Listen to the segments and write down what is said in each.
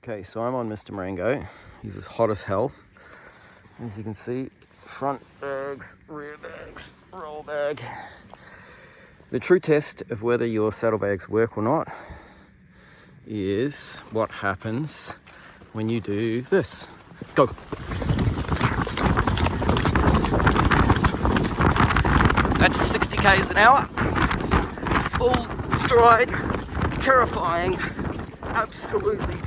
Okay, so I'm on Mr. Marengo. He's as hot as hell. As you can see, front bags, rear bags, roll bag. The true test of whether your saddlebags work or not is what happens when you do this. Go. That's 60 k's an hour, full stride, terrifying, absolutely terrifying.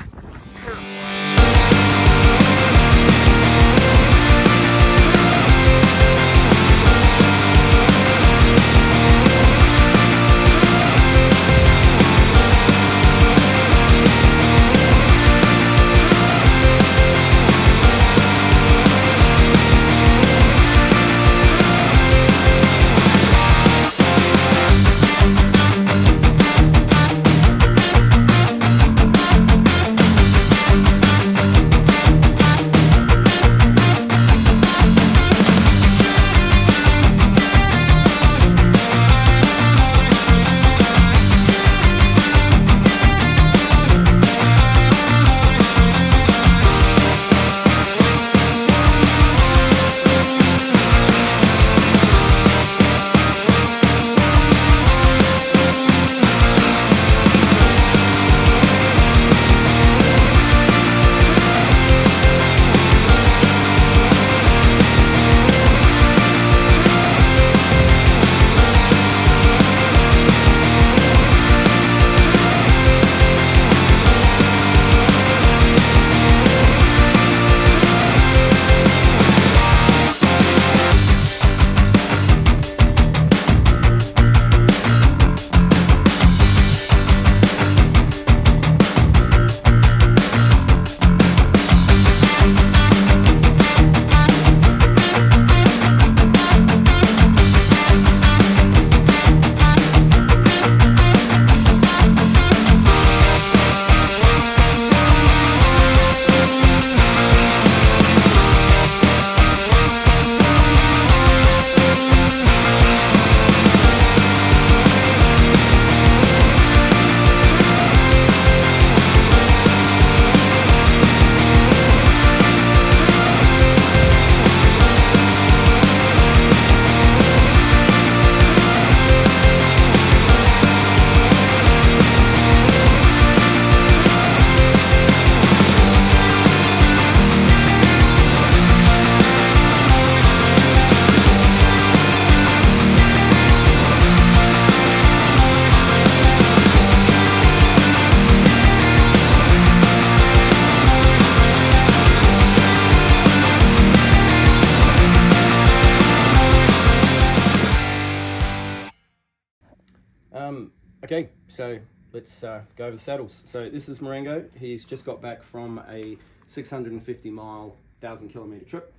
Okay, so let's go over the saddles. So this is Marengo. He's just got back from a 650 mile, 1,000 kilometer trip.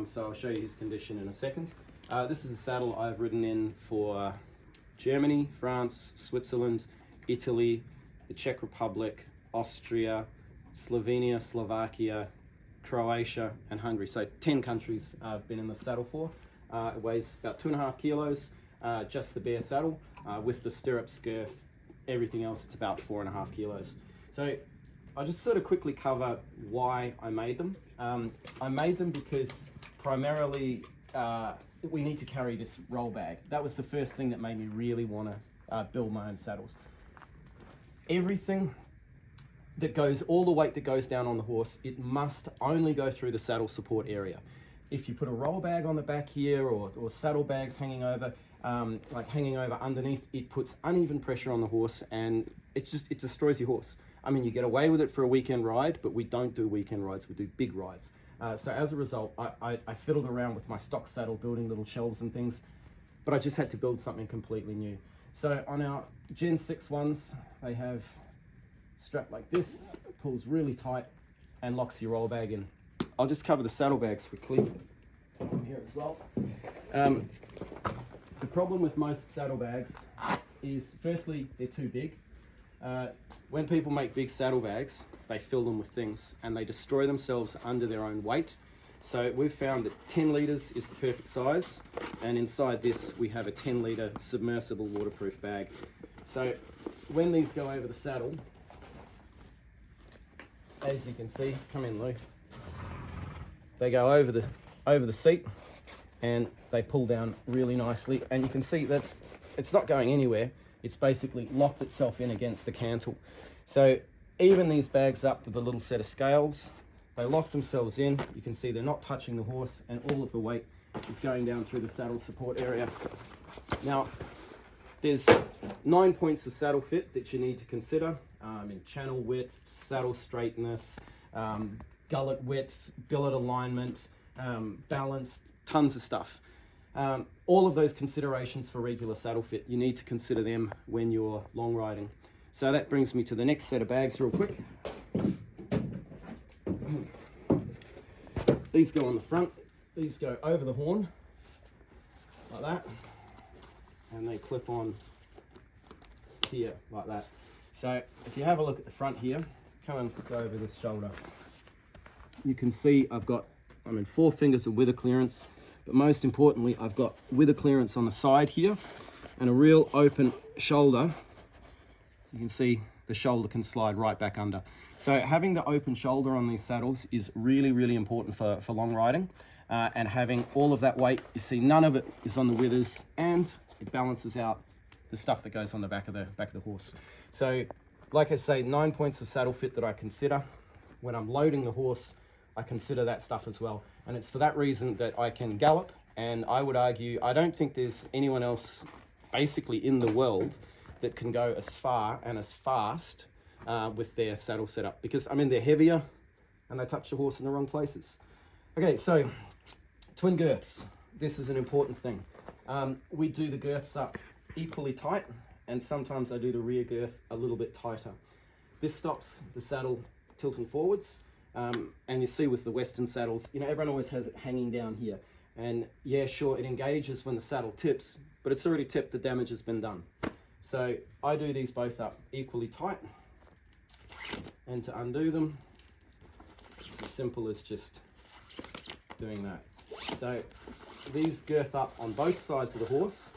So I'll show you his condition in a second. This is a saddle I've ridden in for Germany, France, Switzerland, Italy, the Czech Republic, Austria, Slovenia, Slovakia, Croatia, and Hungary. So 10 countries I've been in the saddle for. It weighs about 2.5 kilos, just the bare saddle. With the stirrups, girth, everything else, it's about 4.5 kilos. So I'll just sort of quickly cover why I made them. I made them because primarily we need to carry this roll bag. That was the first thing that made me really want to build my own saddles. Everything that goes, all the weight that goes down on the horse, it must only go through the saddle support area. If you put a roll bag on the back here or saddle bags hanging over, like hanging over underneath, it puts uneven pressure on the horse and it destroys your horse. I mean, you get away with it for a weekend ride, but we don't do weekend rides, we do big rides. So as a result, I fiddled around with my stock saddle, building little shelves and things, but I just had to build something completely new. So on our Gen 6 ones, they have strap like this, pulls really tight and locks your roll bag in. I'll just cover the saddlebags quickly here as well. The problem with most saddlebags is, firstly, they're too big. When people make big saddlebags, they fill them with things and they destroy themselves under their own weight. So we've found that 10 litres is the perfect size, and inside this we have a 10 litre submersible waterproof bag. So when these go over the saddle, as you can see, come in Lou, they go over the seat and they pull down really nicely, and you can see it's not going anywhere. It's basically locked itself in against the cantle. So even these bags up with a little set of scales, they lock themselves in. You can see they're not touching the horse, and all of the weight is going down through the saddle support area. Now, there's 9 points of saddle fit that you need to consider in channel width, saddle straightness, gullet width, billet alignment, balance, tons of stuff. All of those considerations for regular saddle fit, you need to consider them when you're long riding. So that brings me to the next set of bags real quick. These go on the front, these go over the horn, like that, and they clip on here, like that. So if you have a look at the front here, come and go over this shoulder. You can see I'm in 4 fingers of wither clearance, but most importantly, I've got wither clearance on the side here, and a real open shoulder. You can see the shoulder can slide right back under. So having the open shoulder on these saddles is really, really important for long riding. And having all of that weight, you see none of it is on the withers, and it balances out the stuff that goes on the back of the horse. So like I say, 9 points of saddle fit that I consider. When I'm loading the horse, I consider that stuff as well. And it's for that reason that I can gallop, and I would argue, I don't think there's anyone else basically in the world that can go as far and as fast with their saddle setup, because I mean they're heavier and they touch the horse in the wrong places. Okay, so twin girths. This is an important thing. We do the girths up equally tight, and sometimes I do the rear girth a little bit tighter. This stops the saddle tilting forwards, and you see with the Western saddles, you know, everyone always has it hanging down here. And yeah, sure, it engages when the saddle tips, but it's already tipped, the damage has been done. So I do these both up equally tight, and to undo them, it's as simple as just doing that. So these girth up on both sides of the horse,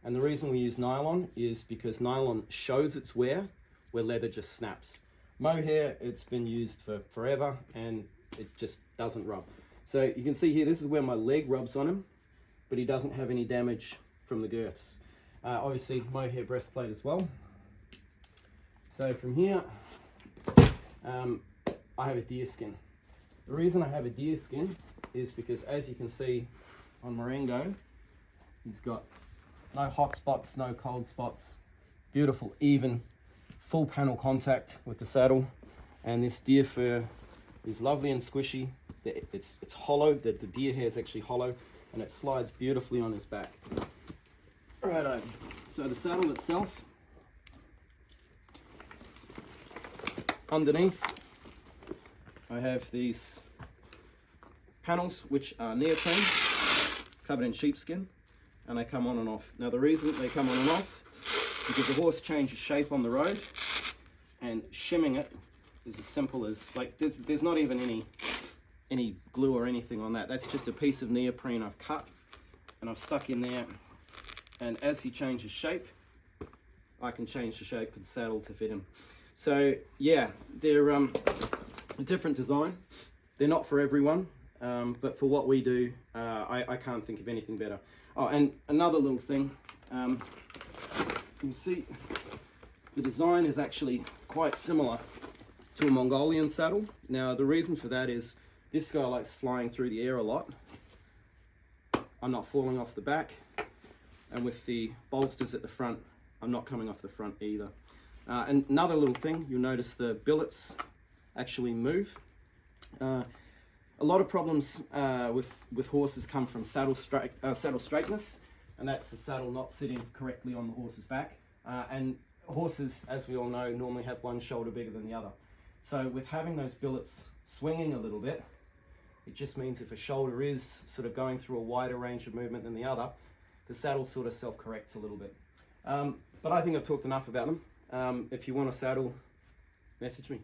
and the reason we use nylon is because nylon shows its wear where leather just snaps. Mohair, it's been used for forever and it just doesn't rub. So you can see here, this is where my leg rubs on him, but he doesn't have any damage from the girths. Obviously mohair breastplate as well. So from here, I have a deer skin. The reason I have a deer skin is because, as you can see on Marengo, he's got no hot spots, no cold spots, beautiful, even, full panel contact with the saddle, and this deer fur is lovely and squishy. It's hollow, the deer hair is actually hollow, and it slides beautifully on his back. Righto, so the saddle itself, underneath I have these panels which are neoprene, covered in sheepskin, and they come on and off. Now the reason they come on and off is because the horse changes shape on the road, and shimming it is as simple as, like, there's not even any glue or anything on that. That's just a piece of neoprene I've cut and I've stuck in there, and as he changes shape, I can change the shape of the saddle to fit him. So yeah, they're a different design. They're not for everyone, but for what we do, I can't think of anything better. Oh, and another little thing, you can see the design is actually quite similar to a Mongolian saddle. Now the reason for that is this guy likes flying through the air a lot. I'm not falling off the back, and with the bolsters at the front, I'm not coming off the front either. And another little thing, you'll notice the billets actually move. A lot of problems with horses come from saddle straightness, and that's the saddle not sitting correctly on the horse's back. And horses, as we all know, normally have one shoulder bigger than the other. So with having those billets swinging a little bit, it just means if a shoulder is sort of going through a wider range of movement than the other, the saddle sort of self-corrects a little bit. But I think I've talked enough about them. If you want a saddle, message me.